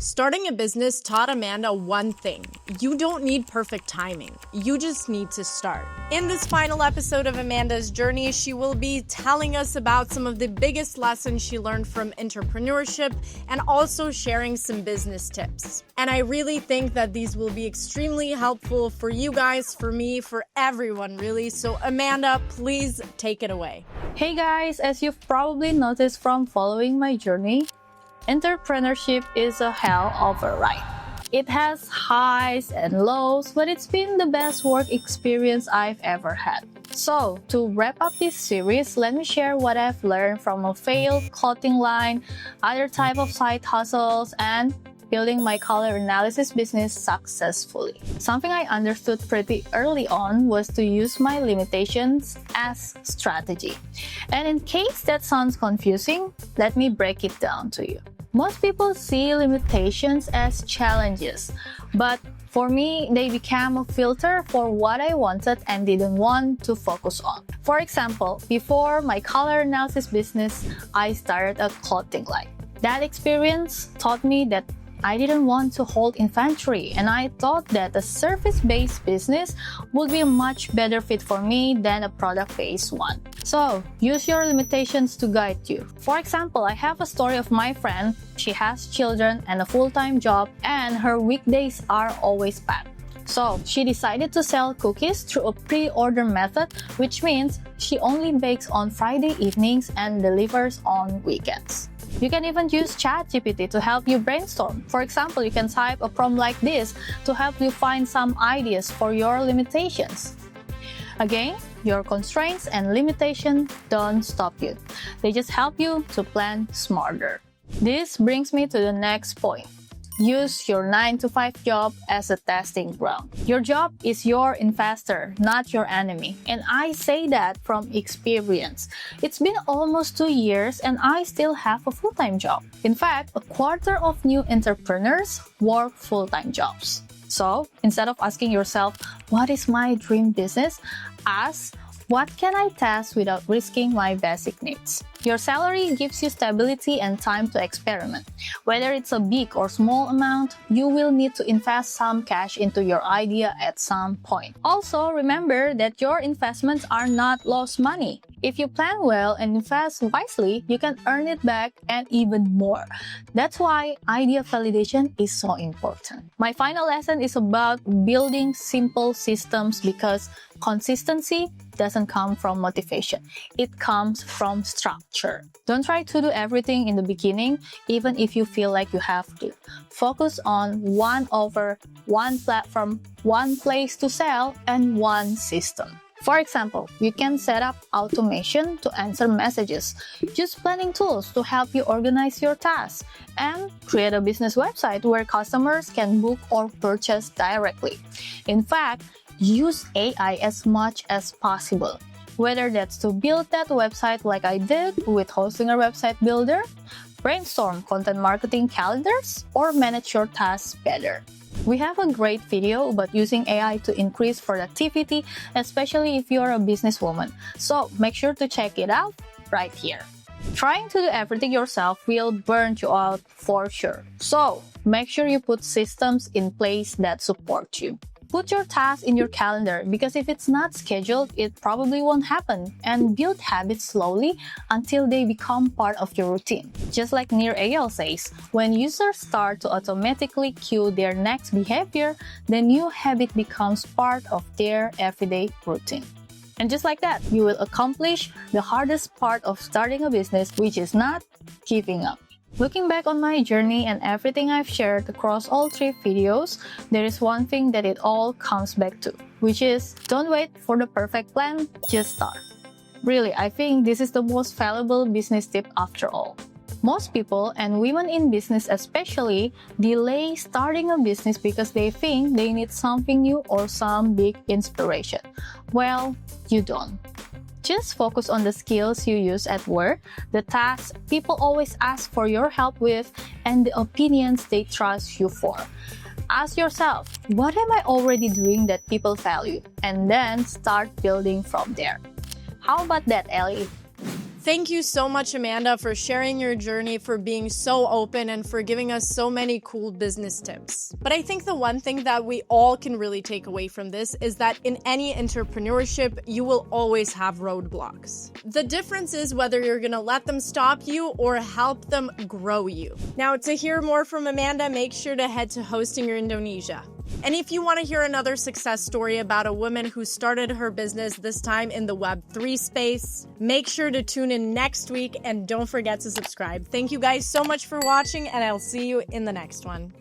Starting a business taught Amanda one thing: you don't need perfect timing, you just need to start. In this final episode of Amanda's journey, she will be telling us about some of the biggest lessons she learned from entrepreneurship and also sharing some business tips. And I really think that these will be extremely helpful for you guys, for me, for everyone really. So Amanda, please take it away. Hey guys, as you've probably noticed from following my journey, entrepreneurship is a hell of a ride. It has highs and lows, but it's been the best work experience I've ever had. So, to wrap up this series, let me share what I've learned from a failed clothing line, other type of side hustles, and building my color analysis business successfully. Something I understood pretty early on was to use my limitations as strategy. And in case that sounds confusing, let me break it down to you. Most people see limitations as challenges, but for me, they became a filter for what I wanted and didn't want to focus on. For example, before my color analysis business, I started a clothing line. That experience taught me that I didn't want to hold inventory, and I thought that a service-based business would be a much better fit for me than a product-based one. So, use your limitations to guide you. For example, I have a story of my friend. She has children and a full-time job, and her weekdays are always packed. So, she decided to sell cookies through a pre-order method, which means she only bakes on Friday evenings and delivers on weekends. You can even use ChatGPT to help you brainstorm. For example, you can type a prompt like this to help you find some ideas for your limitations. Again, your constraints and limitations don't stop you. They just help you to plan smarter. This brings me to the next point. Use your 9-to-5 job as a testing ground. Your job is your investor, not your enemy. And I say that from experience. It's been almost 2 years and I still have a full-time job. In fact, a quarter of new entrepreneurs work full-time jobs. So, instead of asking yourself, what is my dream business? Ask, what can I test without risking my basic needs? Your salary gives you stability and time to experiment. Whether it's a big or small amount, you will need to invest some cash into your idea at some point. Also, remember that your investments are not lost money. If you plan well and invest wisely, you can earn it back and even more. That's why idea validation is so important. My final lesson is about building simple systems because consistency doesn't come from motivation. It comes from structure. Don't try to do everything in the beginning, even if you feel like you have to. Focus on one offer, one platform, one place to sell, and one system. For example, you can set up automation to answer messages, use planning tools to help you organize your tasks, and create a business website where customers can book or purchase directly. In fact, use AI as much as possible. Whether that's to build that website like I did with Hostinger Website Builder, brainstorm content marketing calendars, or manage your tasks better. We have a great video about using AI to increase productivity, especially if you're a businesswoman. So make sure to check it out right here. Trying to do everything yourself will burn you out for sure. So make sure you put systems in place that support you. Put your tasks in your calendar because if it's not scheduled, it probably won't happen, and build habits slowly until they become part of your routine. Just like Nir Eyal says, when users start to automatically cue their next behavior, the new habit becomes part of their everyday routine. And just like that, you will accomplish the hardest part of starting a business, which is not giving up. Looking back on my journey and everything I've shared across all 3 videos, there is one thing that it all comes back to, which is don't wait for the perfect plan, just start. Really, I think this is the most valuable business tip after all. Most people, and women in business especially, delay starting a business because they think they need something new or some big inspiration. Well, you don't. Just focus on the skills you use at work, the tasks people always ask for your help with, and the opinions they trust you for. Ask yourself, what am I already doing that people value? And then start building from there. How about that, Ellie? Thank you so much, Amanda, for sharing your journey, for being so open, and for giving us so many cool business tips. But I think the one thing that we all can really take away from this is that in any entrepreneurship, you will always have roadblocks. The difference is whether you're going to let them stop you or help them grow you. Now, to hear more from Amanda, make sure to head to Hostinger Indonesia. And if you want to hear another success story about a woman who started her business, this time in the Web3 space, make sure to tune in next week and don't forget to subscribe. Thank you guys so much for watching, and I'll see you in the next one.